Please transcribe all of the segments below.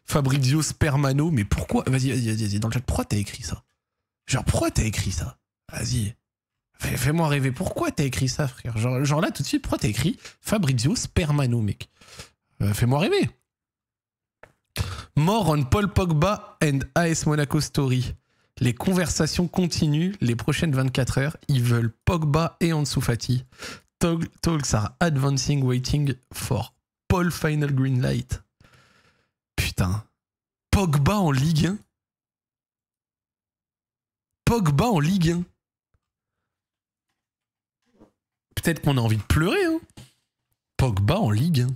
Fabrizio Spermano, mais pourquoi? Vas-y, dans le chat, pourquoi t'as écrit ça? Genre, pourquoi t'as écrit ça? Vas-y. Fais-moi rêver. Pourquoi t'as écrit ça, frère? Genre là, tout de suite, pourquoi t'as écrit Fabrizio Spermano, mec? Fais-moi rêver. More on Paul Pogba and AS Monaco story. Les conversations continuent les prochaines 24 heures. Ils veulent Pogba et Ansu Fati. Talks are advancing, waiting for Paul final green light. Putain. Pogba en Ligue 1. Pogba en Ligue 1. Peut-être qu'on a envie de pleurer, hein. Pogba en Ligue 1.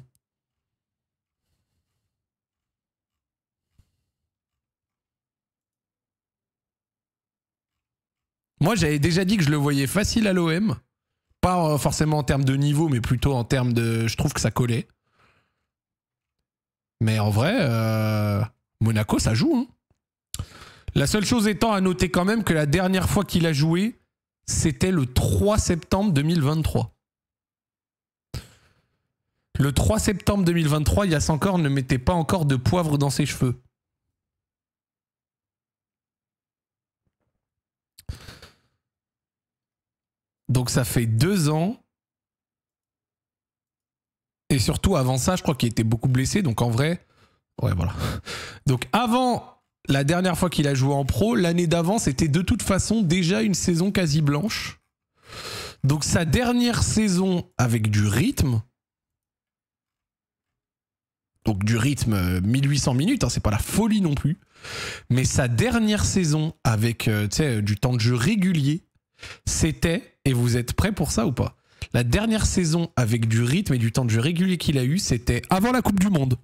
Moi, j'avais déjà dit que je le voyais facile à l'OM. Pas forcément en termes de niveau, mais plutôt en termes de... Je trouve que ça collait. Mais en vrai, Monaco, ça joue. Hein. La seule chose étant à noter quand même que la dernière fois qu'il a joué, c'était le 3 septembre 2023. Le 3 septembre 2023, Yasankor ne mettait pas encore de poivre dans ses cheveux. Donc ça fait 2 ans. Et surtout avant ça, je crois qu'il était beaucoup blessé. Donc en vrai, ouais voilà. Donc avant la dernière fois qu'il a joué en pro, l'année d'avant, c'était de toute façon déjà une saison quasi blanche. Donc sa dernière saison avec du rythme. Donc du rythme 1800 minutes, hein, c'est pas la folie non plus. Mais sa dernière saison avec du temps de jeu régulier, c'était, et vous êtes prêts pour ça ou pas? La dernière saison avec du rythme et du temps de jeu régulier qu'il a eu, c'était avant la Coupe du Monde.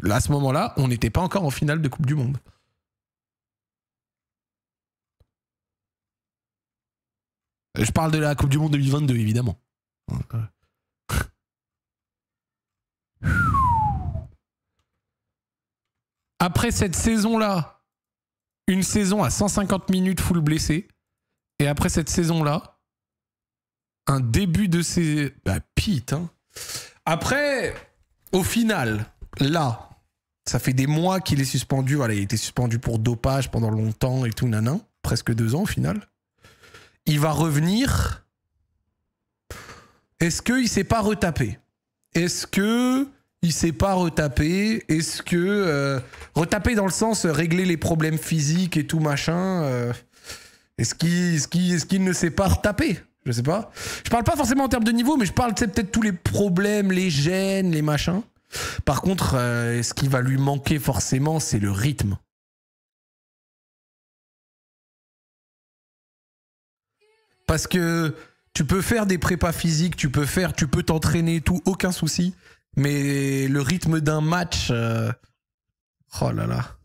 À ce moment-là, on n'était pas encore en finale de Coupe du Monde. Je parle de la Coupe du Monde 2022, évidemment. Après cette saison-là, une saison à 150 minutes full blessé. Et après cette saison-là, un début de ces... Bah, Pete, hein. Après, au final, là, ça fait des mois qu'il est suspendu. Voilà, il a été suspendu pour dopage pendant longtemps et tout, nanan. Presque 2 ans, au final. Il va revenir. Est-ce qu'il s'est pas retapé? Est-ce que... il s'est pas retapé? Est-ce que... retapé dans le sens régler les problèmes physiques et tout machin est-ce qu'il ne s'est pas retapé? Je sais pas. Je parle pas forcément en termes de niveau, mais je parle peut-être tous les problèmes, les gènes, les machins. Par contre, ce qui va lui manquer forcément, c'est le rythme. Parce que tu peux faire des prépas physiques, tu peux t'entraîner, tout, aucun souci. Mais le rythme d'un match... Oh là là.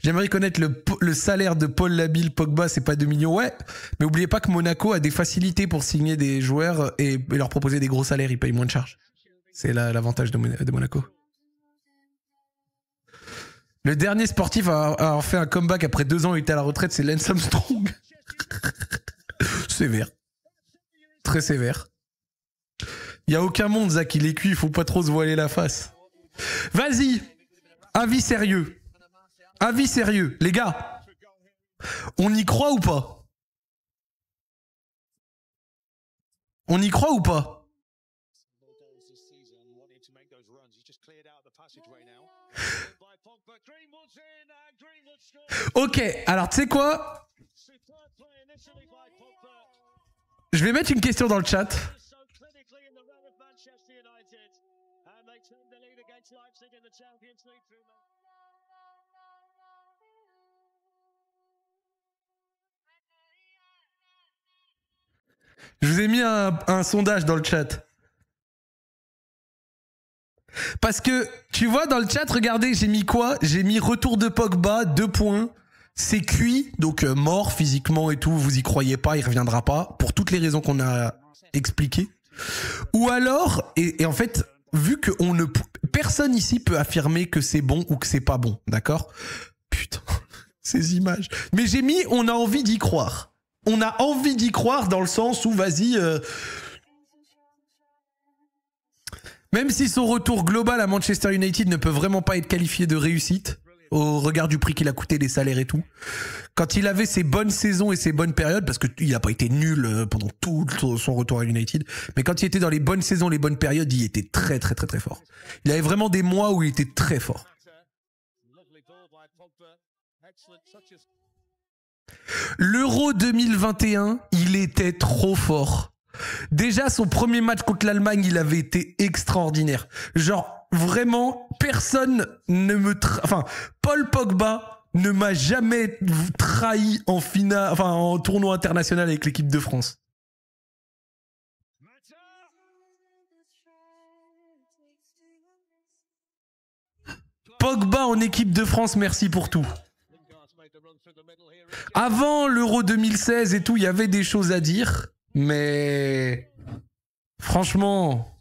J'aimerais connaître le salaire de Paul Labille Pogba, c'est pas 2 millions. Ouais, mais oubliez pas que Monaco a des facilités pour signer des joueurs et leur proposer des gros salaires, ils payent moins de charges. C'est l'avantage de Monaco. Le dernier sportif à avoir fait un comeback après 2 ans, il était à la retraite, c'est Lance Armstrong. Sévère. Très sévère. Il n'y a aucun monde, Zach, il est cuit, il faut pas trop se voiler la face. Vas-y. Avis sérieux. Avis sérieux. Les gars, on y croit ou pas? On y croit ou pas? Ok, alors tu sais quoi? Je vais mettre une question dans le chat. Je vous ai mis un sondage dans le chat. Parce que, tu vois, dans le chat, regardez, j'ai mis quoi? J'ai mis retour de Pogba, 2 points. C'est cuit, donc mort physiquement et tout, vous y croyez pas, il reviendra pas, pour toutes les raisons qu'on a expliquées. Ou alors, et en fait, vu que personne ici peut affirmer que c'est bon ou que c'est pas bon, d'accord? Putain, ces images. Mais j'ai mis, on a envie d'y croire. On a envie d'y croire dans le sens où, vas-y... Même si son retour global à Manchester United ne peut vraiment pas être qualifié de réussite, au regard du prix qu'il a coûté, des salaires et tout. Quand il avait ses bonnes saisons et ses bonnes périodes, parce qu'il n'a pas été nul pendant tout son retour à United, mais quand il était dans les bonnes saisons, les bonnes périodes, il était très très très très fort. Il avait vraiment des mois où il était très fort. L'Euro 2021, il était trop fort. Déjà, son premier match contre l'Allemagne, il avait été extraordinaire. Genre, vraiment, personne ne me... Enfin, Paul Pogba ne m'a jamais trahi en finale, enfin, en tournoi international avec l'équipe de France. Pogba en équipe de France, merci pour tout. Avant l'Euro 2016 et tout, il y avait des choses à dire, mais franchement,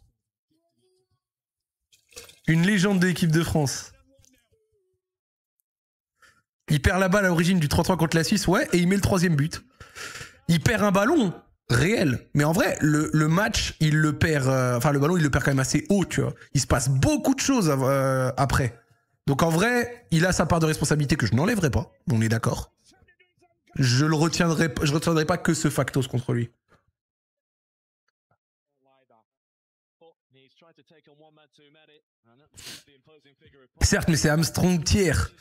une légende de l'équipe de France. Il perd la balle à l'origine du 3-3 contre la Suisse, ouais, et il met le 3e but. Il perd un ballon réel, mais en vrai, le match, il le perd, enfin le ballon, il le perd quand même assez haut, tu vois. Il se passe beaucoup de choses après. Donc en vrai, il a sa part de responsabilité que je n'enlèverai pas, on est d'accord. Je retiendrai pas que ce factos contre lui. Certes, mais c'est Armstrong tiers.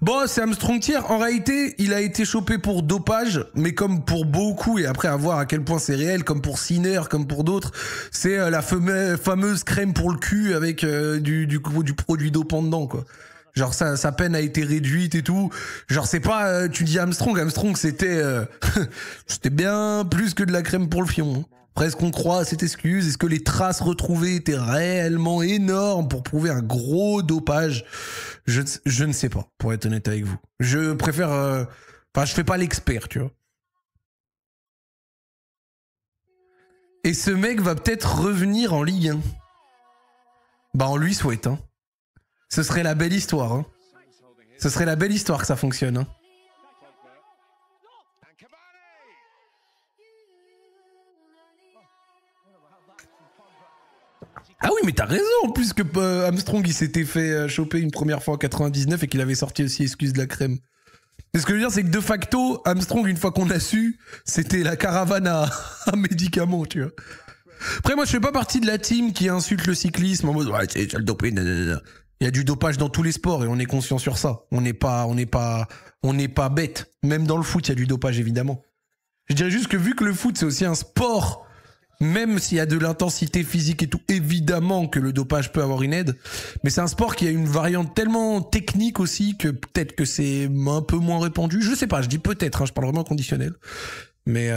Bon, c'est Armstrong tiers. En réalité, il a été chopé pour dopage, mais comme pour beaucoup, et après à voir à quel point c'est réel, comme pour Sinner, comme pour d'autres, c'est la fameuse crème pour le cul avec du produit dopant dedans, quoi. Genre sa peine a été réduite et tout. Genre c'est pas tu dis Armstrong c'était c'était bien plus que de la crème pour le fion. Après est-ce qu'on croit à cette excuse? Est-ce que les traces retrouvées étaient réellement énormes pour prouver un gros dopage? Je ne sais pas, pour être honnête avec vous. Je préfère enfin je fais pas l'expert, tu vois. Et ce mec va peut-être revenir en Ligue 1. Bah on lui souhaite hein. Ce serait la belle histoire. Hein. Ce serait la belle histoire que ça fonctionne. Hein. Ah oui, mais t'as raison, en plus que Armstrong, il s'était fait choper une première fois en 99 et qu'il avait sorti aussi Excuse de la crème. Mais ce que je veux dire, c'est que de facto, Armstrong, une fois qu'on a su, c'était la caravane à médicaments, tu vois. Après, moi, je fais pas partie de la team qui insulte le cyclisme en mode « Ouais, c'est le dopé, nanana. » Il y a du dopage dans tous les sports et on est conscient sur ça. On n'est pas bête. Même dans le foot, il y a du dopage, évidemment. Je dirais juste que vu que le foot, c'est aussi un sport, même s'il y a de l'intensité physique et tout, évidemment que le dopage peut avoir une aide. Mais c'est un sport qui a une variante tellement technique aussi que peut-être que c'est un peu moins répandu. Je sais pas, je dis peut-être, hein, je parle vraiment conditionnel. Mais...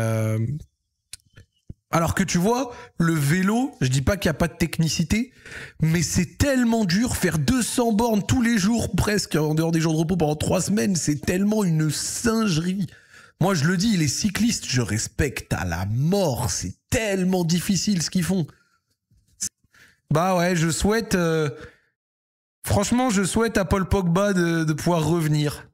Alors que tu vois, le vélo, je dis pas qu'il n'y a pas de technicité, mais c'est tellement dur, faire 200 bornes tous les jours presque, en dehors des jours de repos pendant 3 semaines, c'est tellement une singerie. Moi je le dis, les cyclistes, je respecte à la mort, c'est tellement difficile ce qu'ils font. Bah ouais, je souhaite... franchement, je souhaite à Paul Pogba de pouvoir revenir.